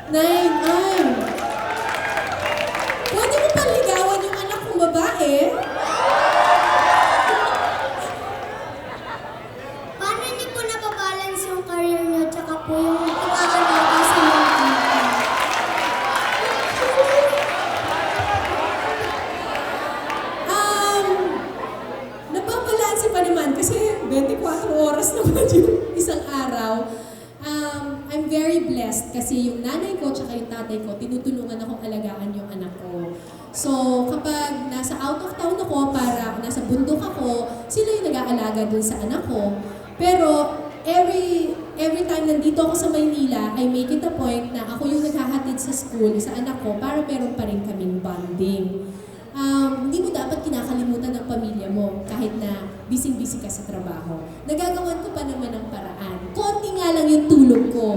Nine, ay. Pwede mo pang ligawan yung anak kong babae? Paano niyo po nababalance yung career niyo tsaka po yung pag-aalaga sa mga anak? Um, Nababalanse pa naman kasi 24 oras naman yung isang araw. I'm very blessed kasi yung nanay ko tsaka yung tatay ko, tinutulungan akong alagaan yung anak ko. So, kapag nasa out of town ako, para nasa bundok ako, sila yung nag-aalaga dun sa anak ko. Pero, every time nandito ako sa Maynila, I make it a point na ako yung naghahatid sa school sa anak ko para meron pa rin kaming bonding. Hindi mo dapat kinakalimutan ng pamilya mo kahit na busy-busy ka sa trabaho. Nagagawan ko pa naman ng paraan. Konti nga lang yung tulog ko.